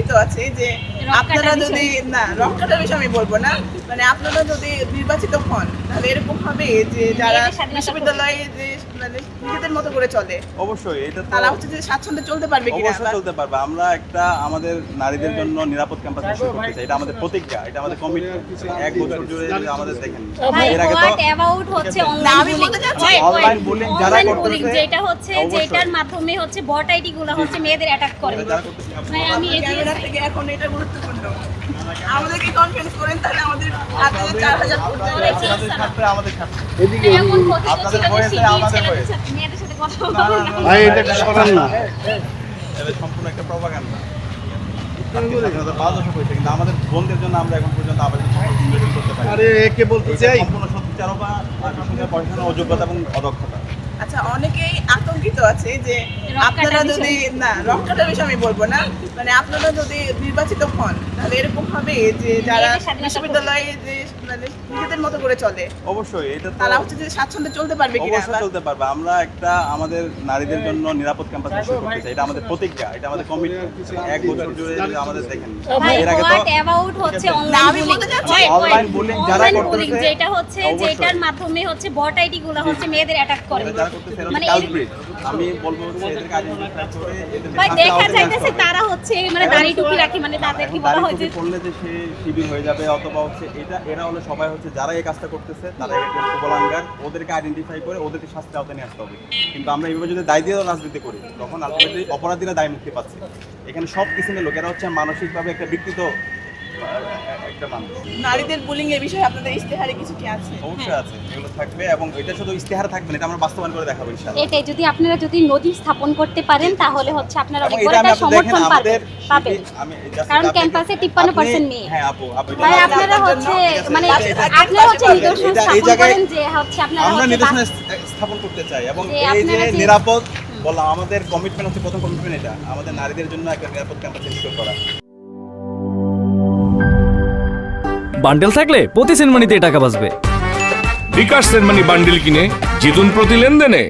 আতঙ্কিত আছে যে আপনারা যদি না রক্ষাটার বিষয় আমি বলবো না, মানে আপনারা যদি নির্বাচিত হন তাহলে এরকম হবে যে যারা বিশ্ববিদ্যালয়ে যে মানে নিজেদের মতো করে চলে, অবশ্যই এটা তো তারা হচ্ছে যে স্বাচ্ছন্দ্যে চলতে পারবে কিনা। অবশ্যই চলতে পারবে। আমরা একটা আমাদের নারীদের জন্য নিরাপদ ক্যাম্পাস নিশ্চিত করতে চাই, এটা আমাদের প্রতিজ্ঞা, এটা আমাদের কমিটমেন্ট। এক বছর জুড়ে যদি আমাদের দেখেন এর আগে তো হচ্ছে না, আমি বলতে চাচ্ছি অনলাইন বুলিং যারা করতেছে যেটা হচ্ছে যেটার মাধ্যমে হচ্ছে বট আইডি গুলো হচ্ছে মেয়েদের অ্যাটাক করে। যারা করতেছে ভাই আমি এই ক্যামেরা থেকে এখন এটা গুরুত্বপূর্ণ, আমাদেরকে কনফারেন্স করেন তাহলে আমাদের হাতে 4000 আমাদের ছাত্র আমাদের ছাত্র এমন হতে আপনাদের ছিল যে বয়সে আমাদের ছেলেদের বয়স। সাথে মেয়েদের সাথে কথা না, না, বলে না, না। ভাই এটা একটু সরান না। এটা সম্পূর্ণ একটা প্রপাগান্ডা। 5 দশক হয়েছে কিন্তু আমাদের বোনদের জন্য আমরা এখন পর্যন্ত আবার ইনভেস্ট করতে পারি। আরে একে বলতে এটা চাই সম্পূর্ণ সত্যিচারতা আকর্ষণীয় পড়াশোনা অযোগ্যতা এবং অদক্ষতা। আচ্ছা, অনেকেই আতঙ্কিত আছে যে আপনারা যদি না রক্ষাটার বিষয় আমি বলবো না, মানে আপনারা যদি নির্বাচিত হন তাহলে এরকম হবে যে যারা বিশ্ববিদ্যালয়ে যে মানে নিজেদের মতো করে চলে, অবশ্যই এটা তো তারা হচ্ছে যে স্বাচ্ছন্দ্যে চলতে পারবে কিনা। অবশ্যই চলতে পারবে। আমরা একটা আমাদের নারীদের জন্য নিরাপদ ক্যাম্পাস নিশ্চিত করতে চাই, এটা আমাদের প্রতিজ্ঞা, এটা আমাদের কমিটমেন্ট। এক বছর জুড়ে যদি আমাদের দেখেন এর আগে তো হচ্ছে না, আমি বলতে চাচ্ছি অনলাইন বুলিং যারা করতেছে যেটা হচ্ছে যেটার মাধ্যমে হচ্ছে বট আইডি গুলো হচ্ছে মেয়েদের অ্যাটাক করে। যারা করতেছে এরা মানে কালপ্রিট। আমি বলবো যে এদেরকে আইডেন্টিফাই করে এদের ভাই দেখা যাইতেছে তারা হচ্ছে মানে দাড়ি টুপি রাখি, মানে তাদের কি বলা হয় যে করলে যে সে শিবির হয়ে যাবে অথবা হচ্ছে এটা এরা হলো সবাই হচ্ছে যারা এই কাজটা করতেছে তারা একটা কুবলাঙ্গার, ওদেরকে আইডেন্টিফাই করে ওদেরকে শাস্তি আওতায় নিয়ে আসতে হবে। কিন্তু আমরা এইভাবে যদি দায় দিয়ে রাজনীতি করি তখন আলটিমেটলি অপরাধীরা দায় মুক্তি পাচ্ছে। এখানে সব কিসিমের লোকেরা হচ্ছে মানসিকভাবে একটা বিকৃত একটা মানুষ। নারীদের বুলিং এর বিষয়ে আপনাদের ইশতেহারে কিছু কি আছে? অবশ্যই আছে, এগুলো থাকবে এবং এটা শুধু ইশতেহার থাকবে না, এটা আমরা বাস্তবায়ন করে দেখাবো ইনশাআল্লাহ। এটাই যদি আপনারা যদি নদী স্থাপন করতে পারেন তাহলে হচ্ছে আপনারা অনেক এবং বড় এটা আমি একটা আপনি দেখেন সমর্থন আমাদের পাবেন। আমি just কারণ আপনাকে- ক্যাম্পাসে 53% আপনি- মেয়ে। হ্যাঁ আপু এটা ভাই আমাদের- আপনারা হচ্ছে মানে আপনারা হচ্ছে নিদর্শন এই স্থাপন জায়গায় করেন যে হচ্ছে আপনারা আমরা হচ্ছে নিদর্শন স্থাপন করতে চাই এবং যে এই যে আপনারা যে- নিরাপদ বললাম আমাদের কমিটমেন্ট হচ্ছে, প্রথম কমিটমেন্ট এটা আমাদের নারীদের জন্য একটা নিরাপদ ক্যাম্পাস নিশ্চিত করা। বান্ডেল থাকলে প্রতি সেনমানিতে টাকা বাঁচবে। বিকাশ সেনমানি বান্ডিল কিনে জিতুন প্রতি লেনদেনে।